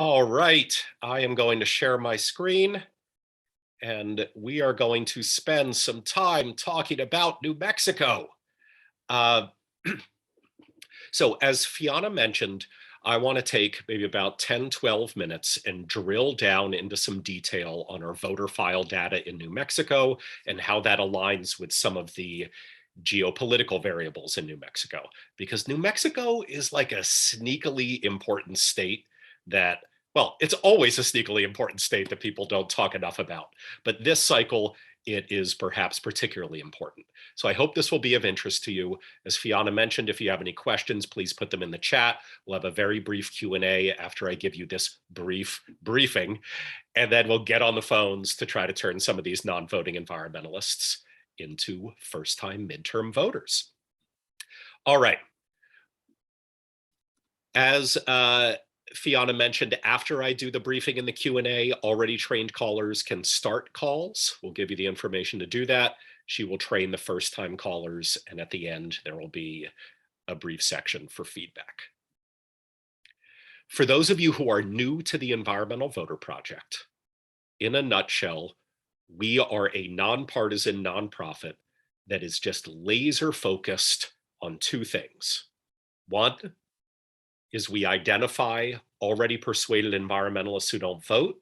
All right, I am going to share my screen and we are going to spend some time talking about New Mexico. Uh, so, as Fiona mentioned, I want to take maybe about 10, 12 minutes and drill down into some detail on our voter file data in New Mexico and how that aligns with some of the geopolitical variables in New Mexico. Because New Mexico is like a sneakily important state that, well, it's always a sneakily important state that people don't talk enough about. But this cycle, it is perhaps particularly important. So I hope this will be of interest to you. As Fiona mentioned, if you have any questions, please put them in the chat. We'll have a very brief Q&A after I give you this brief briefing, and then we'll get on the phones to try to turn some of these non-voting environmentalists into first-time midterm voters. All right. As Fiona mentioned, after I do the briefing and the Q&A, already trained callers can start calls. We'll give you the information to do that. She will train the first-time callers, and at the end, there will be a brief section for feedback. For those of you who are new to the Environmental Voter Project, in a nutshell, we are a nonpartisan nonprofit that is just laser focused on two things. One is we identify already persuaded environmentalists who don't vote.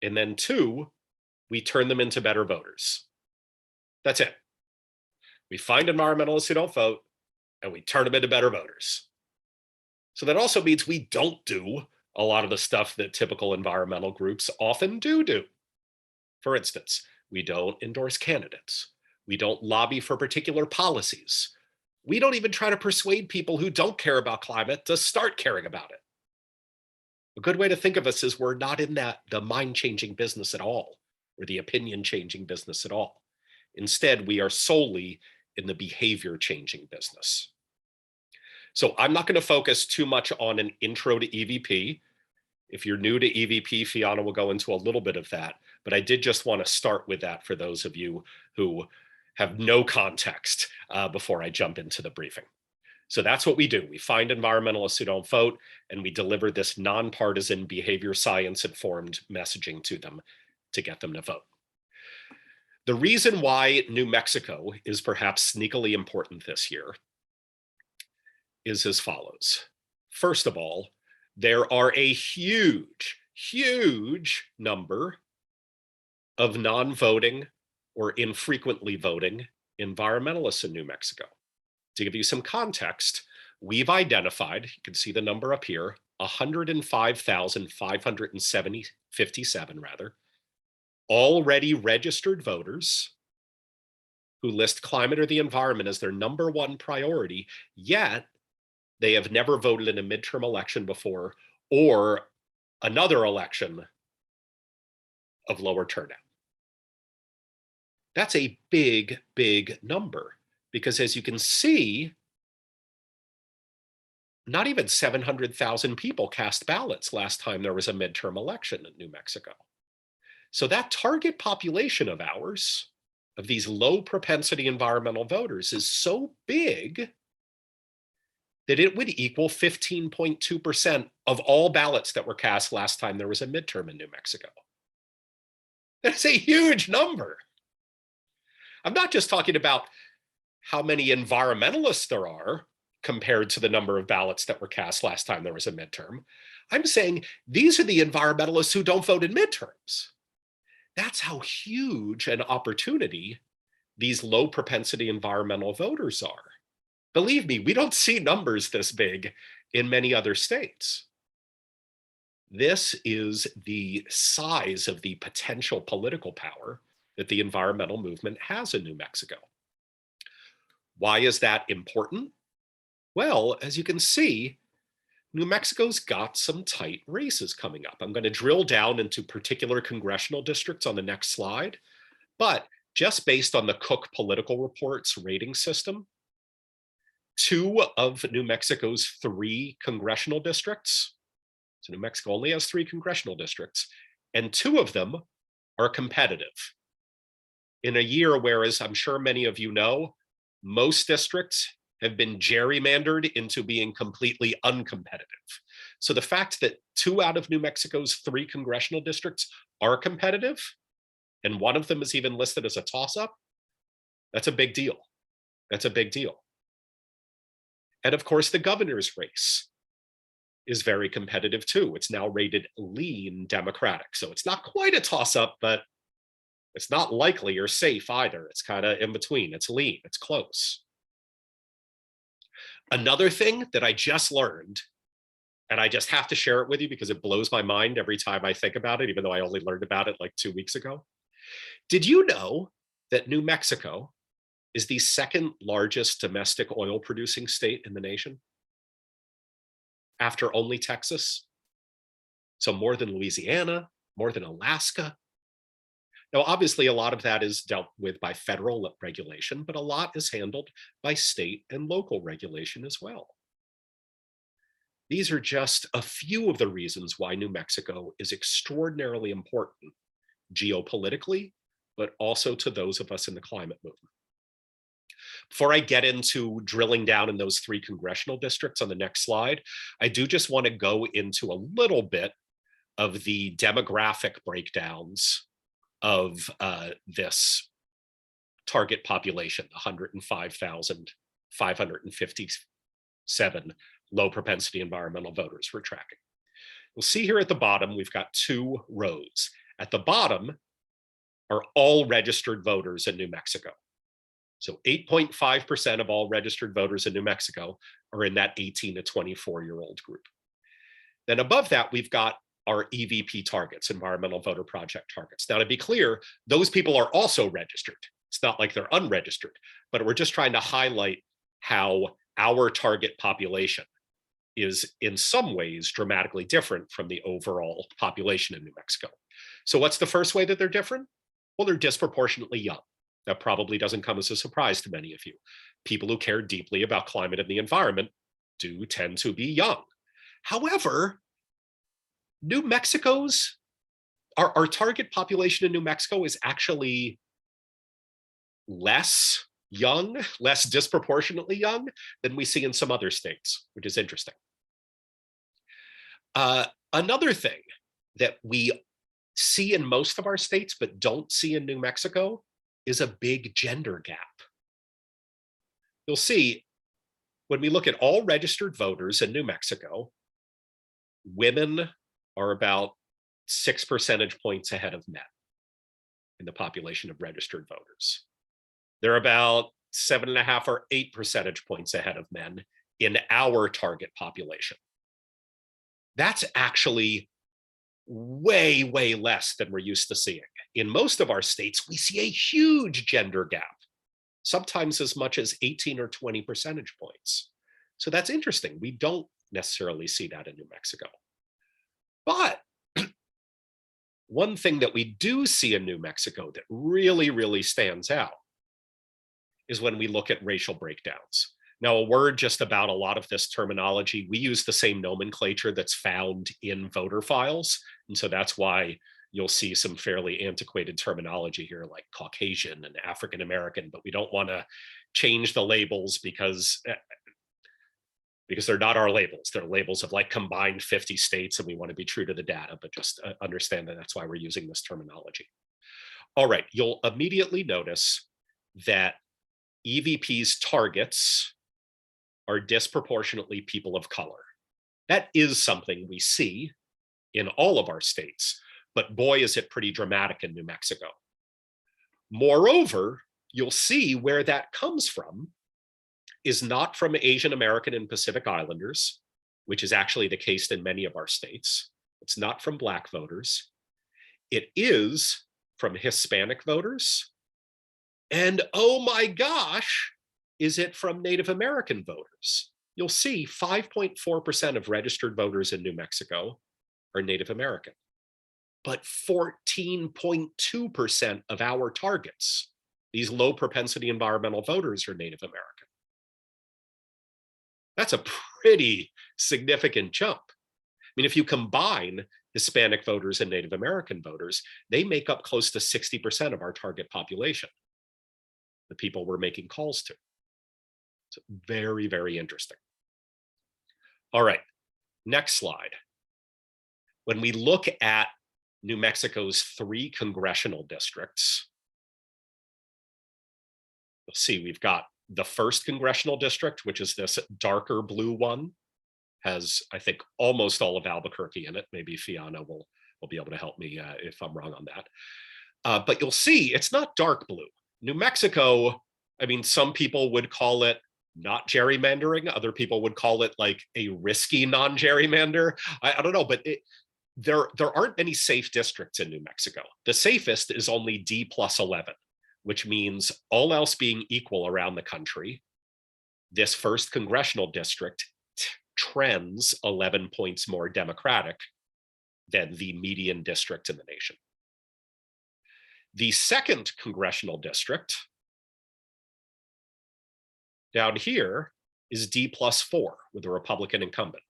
And then two, we turn them into better voters. That's it. We find environmentalists who don't vote and we turn them into better voters. So that also means we don't do a lot of the stuff that typical environmental groups often do. For instance, we don't endorse candidates. We don't lobby for particular policies. We don't even try to persuade people who don't care about climate to start caring about it. A good way to think of us is we're not in the mind-changing business at all, or the opinion-changing business at all. Instead, we are solely in the behavior-changing business. So I'm not going to focus too much on an intro to EVP. If you're new to EVP, Fiona will go into a little bit of that, but I did just want to start with that for those of you who have no context before I jump into the briefing. So that's what we do. We find environmentalists who don't vote, and we deliver this nonpartisan behavior science-informed messaging to them to get them to vote. The reason why New Mexico is perhaps sneakily important this year is as follows. First of all, there are a huge number of non-voting or infrequently voting environmentalists in New Mexico. To give you some context, we've identified, you can see the number up here, 105,557 already registered voters who list climate or the environment as their number one priority, yet they have never voted in a midterm election before or another election of lower turnout. That's a big number because, as you can see, not even 700,000 people cast ballots last time there was a midterm election in New Mexico. So that target population of ours, of these low propensity environmental voters, is so big that it would equal 15.2% of all ballots that were cast last time there was a midterm in New Mexico. That's a huge number. I'm not just talking about how many environmentalists there are compared to the number of ballots that were cast last time there was a midterm. I'm saying these are the environmentalists who don't vote in midterms. That's how huge an opportunity these low propensity environmental voters are. Believe me, we don't see numbers this big in many other states. This is the size of the potential political power that the environmental movement has in New Mexico. Why is that important? Well, as you can see, New Mexico's got some tight races coming up. I'm going to drill down into particular congressional districts on the next slide, but just based on the Cook Political Reports rating system, 2 of New Mexico's 3 congressional districts, so New Mexico only has 3 congressional districts, and 2 of them are competitive. In a year where, as I'm sure many of you know, most districts have been gerrymandered into being completely uncompetitive. So the fact that 2 out of New Mexico's 3 congressional districts are competitive, and one of them is even listed as a toss-up, that's a big deal. That's a big deal. And of course, the governor's race is very competitive too. It's now rated lean Democratic. So it's not quite a toss-up, but it's not likely or safe either. It's kind of in between. It's lean, it's close. Another thing that I just learned, and I just have to share it with you because it blows my mind every time I think about it, even though I only learned about it like 2 weeks ago. Did you know that New Mexico is the second largest domestic oil producing state in the nation after only Texas? So more than Louisiana, more than Alaska. Now, obviously, a lot of that is dealt with by federal regulation, but a lot is handled by state and local regulation as well. These are just a few of the reasons why New Mexico is extraordinarily important geopolitically, but also to those of us in the climate movement. Before I get into drilling down in those 3 congressional districts on the next slide, I do just want to go into a little bit of the demographic breakdowns of this target population, 105,557 low propensity environmental voters we're tracking. You'll see here at the bottom, we've got 2 rows. At the bottom are all registered voters in New Mexico. So 8.5% of all registered voters in New Mexico are in that 18 to 24-year-old group. Then above that, we've got our EVP targets, Environmental Voter Project targets. Now, to be clear, those people are also registered. It's not like they're unregistered, but we're just trying to highlight how our target population is in some ways dramatically different from the overall population in New Mexico. So what's the first way that they're different? Well, they're disproportionately young. That probably doesn't come as a surprise to many of you. People who care deeply about climate and the environment do tend to be young. However, New Mexico's, our target population in New Mexico is actually less young, less disproportionately young than we see in some other states, which is interesting. Another thing that we see in most of our states but don't see in New Mexico is a big gender gap. You'll see when we look at all registered voters in New Mexico, women are about 6 percentage points ahead of men in the population of registered voters. They're about 7.5 or 8 percentage points ahead of men in our target population. That's actually way, way less than we're used to seeing. In most of our states, we see a huge gender gap, sometimes as much as 18 or 20 percentage points. So that's interesting. We don't necessarily see that in New Mexico. But one thing that we do see in New Mexico that really, really stands out is when we look at racial breakdowns. Now, a word just about a lot of this terminology, we use the same nomenclature that's found in voter files. And so that's why you'll see some fairly antiquated terminology here like Caucasian and African American, but we don't want to change the labels because they're not our labels. They're labels of like combined 50 states, and we want to be true to the data, but just understand that that's why we're using this terminology. All right, you'll immediately notice that EVP's targets are disproportionately people of color. That is something we see in all of our states, but boy, is it pretty dramatic in New Mexico. Moreover, you'll see where that comes from is not from Asian American and Pacific Islanders, which is actually the case in many of our states. It's not from Black voters. It is from Hispanic voters. And oh my gosh, is it from Native American voters? You'll see 5.4% of registered voters in New Mexico are Native American, but 14.2% of our targets, these low propensity environmental voters, are Native American. That's a pretty significant jump. I mean, if you combine Hispanic voters and Native American voters, they make up close to 60% of our target population, the people we're making calls to. It's very, very interesting. All right, next slide. When we look at New Mexico's 3 congressional districts, you'll see we've got the 1st congressional district, which is this darker blue one, has, I think, almost all of Albuquerque in it. Maybe Fiona will be able to help me if I'm wrong on that. But you'll see it's not dark blue. New Mexico, I mean, some people would call it not gerrymandering. Other people would call it like a risky non-gerrymander. I don't know, but there aren't any safe districts in New Mexico. The safest is only D+11, which means all else being equal around the country, this 1st congressional district trends 11 points more Democratic than the median district in the nation. The 2nd congressional district down here is D+4 with a Republican incumbent.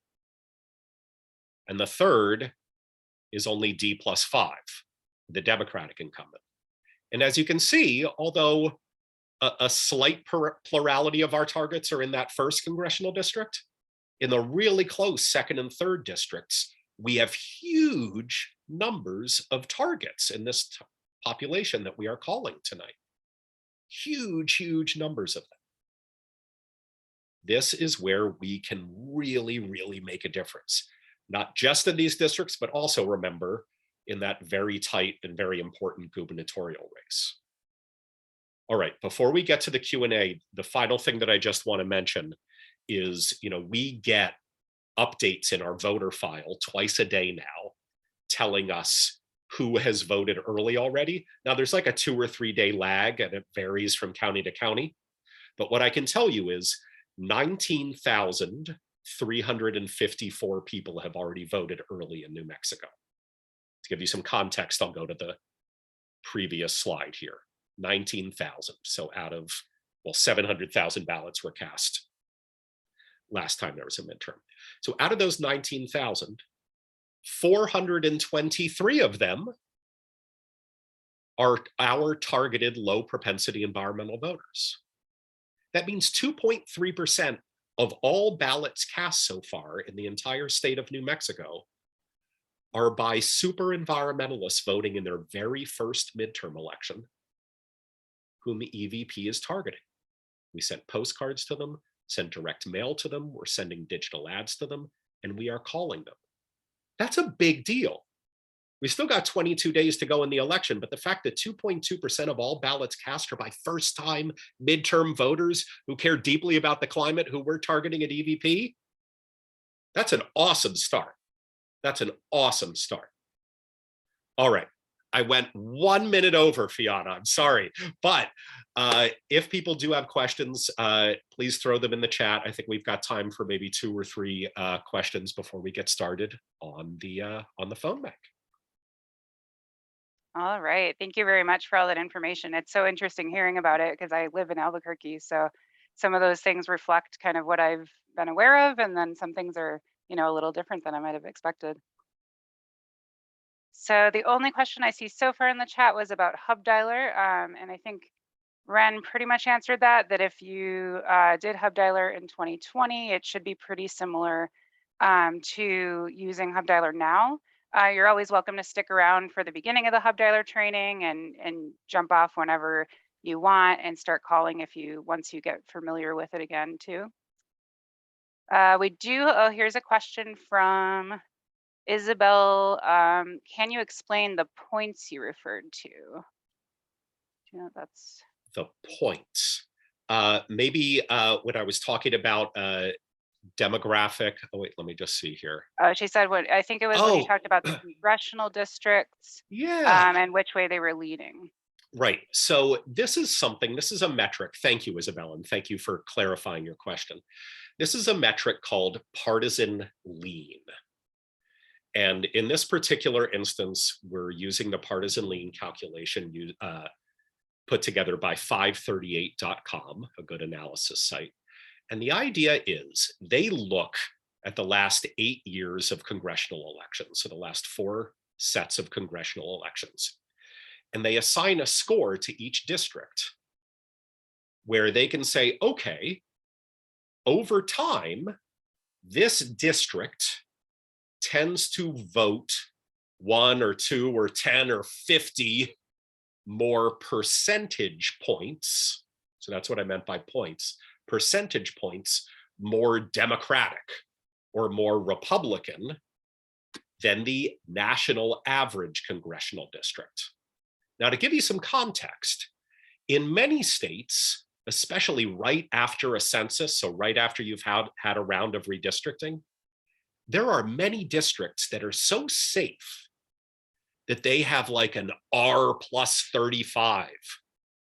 And the 3rd is only D+5, the Democratic incumbent. And as you can see, although a slight plurality of our targets are in that 1st congressional district, in the really close 2nd and 3rd districts, we have huge numbers of targets in this population that we are calling tonight. Huge, huge numbers of them. This is where we can really, really make a difference, not just in these districts, but also, remember, in that very tight and very important gubernatorial race. All right, before we get to the Q&A, the final thing that I just want to mention is, we get updates in our voter file twice a day now telling us who has voted early already. Now, there's like a 2 or 3 day lag, and it varies from county to county. But what I can tell you is 19,354 people have already voted early in New Mexico. To give you some context, I'll go to the previous slide here. 19,000. So out of, 700,000 ballots were cast last time there was a midterm. So out of those 19,000, 423 of them are our targeted low propensity environmental voters. That means 2.3% of all ballots cast so far in the entire state of New Mexico are by super environmentalists voting in their very first midterm election, whom the EVP is targeting. We sent postcards to them, sent direct mail to them, we're sending digital ads to them, and we are calling them. That's a big deal. We still got 22 days to go in the election, but the fact that 2.2% of all ballots cast are by first-time midterm voters who care deeply about the climate, who we're targeting at EVP, that's an awesome start. That's an awesome start. All right, I went 1 minute over, Fiona, I'm sorry. But if people do have questions, please throw them in the chat. I think we've got time for maybe 2 or 3 questions before we get started on the phone mic. All right. Thank you very much for all that information. It's so interesting hearing about it because I live in Albuquerque. So some of those things reflect kind of what I've been aware of. And then some things are, a little different than I might have expected. So the only question I see so far in the chat was about Hub Dialer. And I think Ren pretty much answered that if you did Hub Dialer in 2020, it should be pretty similar to using Hub Dialer now. You're always welcome to stick around for the beginning of the Hub Dialer training and jump off whenever you want and start calling once you get familiar with it again too. Here's a question from Isabel. Can you explain the points you referred to? That's the points. Maybe when I was talking about demographic. Oh, wait, let me just see here. She said when you talked about the congressional districts. Yeah. And which way they were leading. Right. So this is a metric. Thank you, Isabel, and thank you for clarifying your question. This is a metric called partisan lean. And in this particular instance, we're using the partisan lean calculation put together by 538.com, a good analysis site. And the idea is they look at the last 8 years of congressional elections, so the last 4 sets of congressional elections. And they assign a score to each district where they can say, okay, over time, this district tends to vote 1 or 2 or 10 or 50 more percentage points. So that's what I meant by points. Percentage points more Democratic or more Republican than the national average congressional district. Now, to give you some context, in many states, especially right after a census, so right after you've had a round of redistricting, there are many districts that are so safe that they have like an R plus 35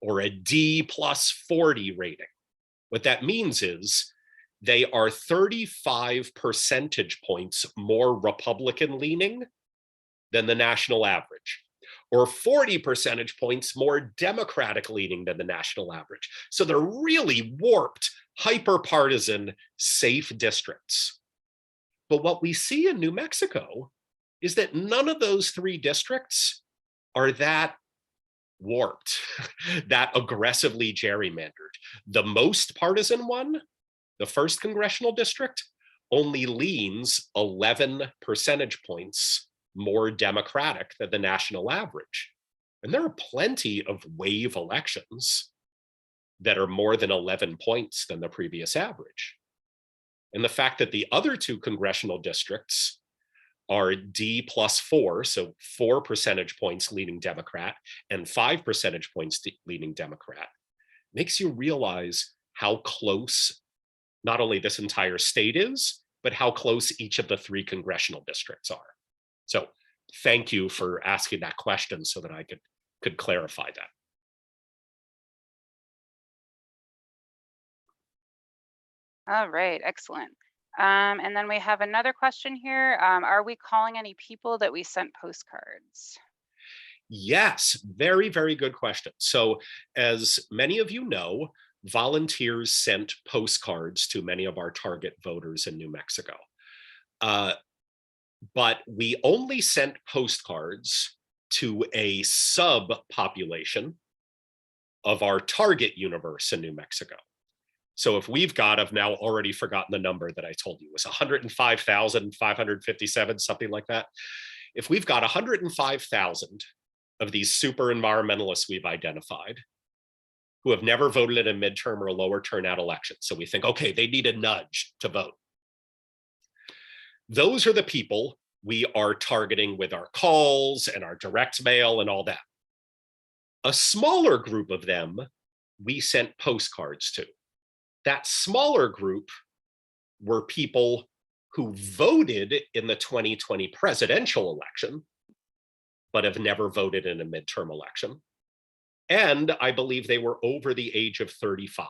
or a D plus 40 rating. What that means is they are 35 percentage points more Republican leaning than the national average, or 40 percentage points more Democratic leaning than the national average. So they're really warped, hyper partisan, safe districts. But what we see in New Mexico is that none of those 3 districts are that warped, that aggressively gerrymandered. The most partisan one, the 1st congressional district, only leans 11 percentage points more Democratic than the national average. And there are plenty of wave elections that are more than 11 points than the previous average. And the fact that the other 2 congressional districts are D plus 4, so 4 percentage points leaning Democrat and 5 percentage points leaning Democrat, makes you realize how close not only this entire state is, but how close each of the 3 congressional districts are. So thank you for asking that question so that I could clarify that. All right, excellent. And then we have another question here. Are we calling any people that we sent postcards? Yes, very, very good question. So, as many of you know, volunteers sent postcards to many of our target voters in New Mexico. Uh, but we only sent postcards to a subpopulation of our target universe in New Mexico. So if we've got, I've now already forgotten the number that I told you, it was 105,557, something like that. If we've got 105,000 of these super environmentalists we've identified who have never voted in a midterm or a lower turnout election, so we think, okay, they need a nudge to vote. Those are the people we are targeting with our calls and our direct mail and all that. A smaller group of them we sent postcards to. That smaller group were people who voted in the 2020 presidential election, but have never voted in a midterm election. And I believe they were over the age of 35.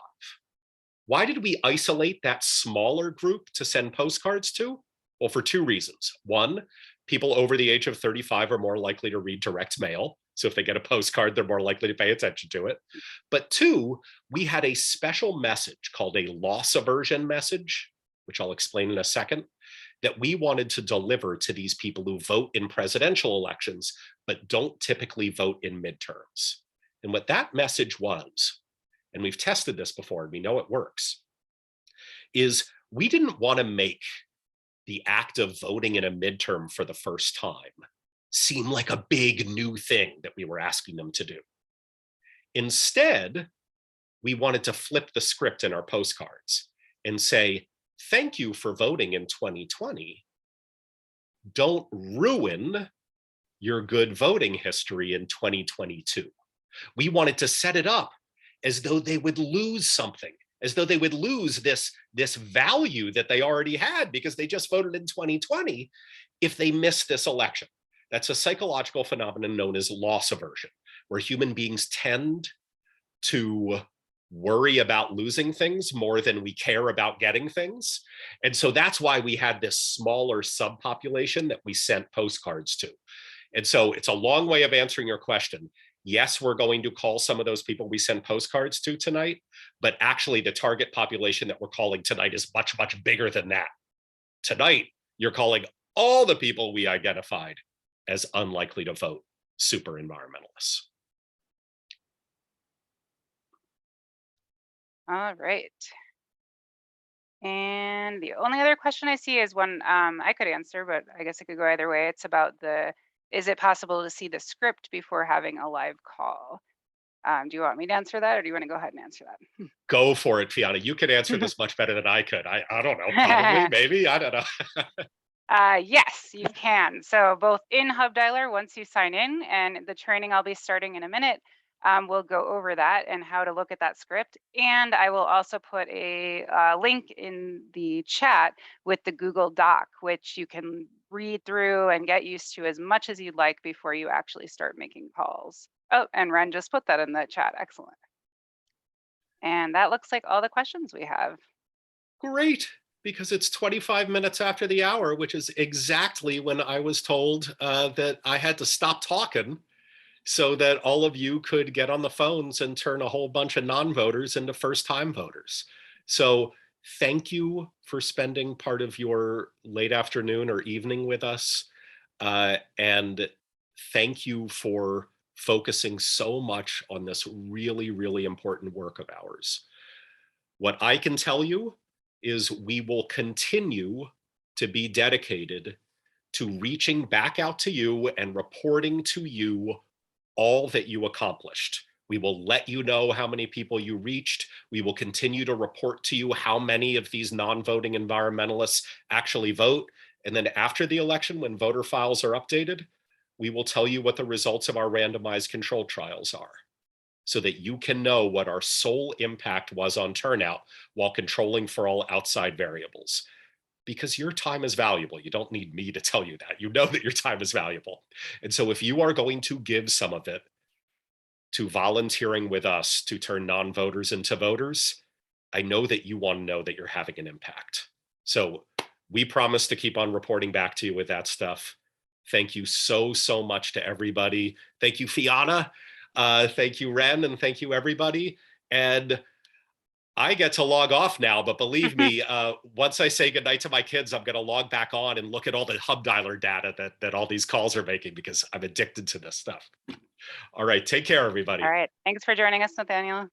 Why did we isolate that smaller group to send postcards to? Well, for 2 reasons. One, people over the age of 35 are more likely to read direct mail. So if they get a postcard, they're more likely to pay attention to it. But 2, we had a special message called a loss aversion message, which I'll explain in a second, that we wanted to deliver to these people who vote in presidential elections, but don't typically vote in midterms. And what that message was, and we've tested this before, and we know it works, is we didn't want to make the act of voting in a midterm for the first time seem like a big new thing that we were asking them to do. Instead, we wanted to flip the script in our postcards and say, thank you for voting in 2020. Don't ruin your good voting history in 2022. We wanted to set it up as though they would lose something, as though they would lose this value that they already had because they just voted in 2020 if they missed this election. That's a psychological phenomenon known as loss aversion, where human beings tend to worry about losing things more than we care about getting things. And so that's why we had this smaller subpopulation that we sent postcards to. And so it's a long way of answering your question. Yes, we're going to call some of those people we send postcards to tonight, but actually the target population that we're calling tonight is much, much bigger than that. Tonight, you're calling all the people we identified as unlikely to vote super environmentalists. All right. And the only other question I see is one I could answer, but I guess it could go either way. It's about is it possible to see the script before having a live call? Do you want me to answer that or do you want to go ahead and answer Go for it, Fiona. You could answer that? this much better than I could. I don't know, probably, maybe, I don't know. Yes, you can. So both in Hub Dialer, once you sign in, and the training I'll be starting in a minute, we'll go over that and how to look at that script. And I will also put a link in the chat with the Google Doc, which you can read through and get used to as much as you'd like before you actually start making calls. Oh, and Ren just put that in the chat. Excellent. And that looks like all the questions we have. Great, because it's 25 minutes after the hour, which is exactly when I was told that I had to stop talking so that all of you could get on the phones and turn a whole bunch of non-voters into first-time voters. So thank you for spending part of your late afternoon or evening with us. And thank you for focusing so much on this really, really important work of ours. What I can tell you is we will continue to be dedicated to reaching back out to you and reporting to you all that you accomplished. We will let you know how many people you reached. We will continue to report to you how many of these non-voting environmentalists actually vote. And then after the election, when voter files are updated, we will tell you what the results of our randomized control trials are, so that you can know what our sole impact was on turnout while controlling for all outside variables. Because your time is valuable. You don't need me to tell you that. You know that your time is valuable. And so if you are going to give some of it to volunteering with us to turn non-voters into voters, I know that you want to know that you're having an impact. So we promise to keep on reporting back to you with that stuff. Thank you so, so much to everybody. Thank you, Fiona. Thank you, Ren, and thank you, everybody. And I get to log off now, but believe me, once I say goodnight to my kids, I'm going to log back on and look at all the hub dialer data that all these calls are making, because I'm addicted to this stuff. All right, take care, All everybody. right. Thanks for joining us, Nathaniel.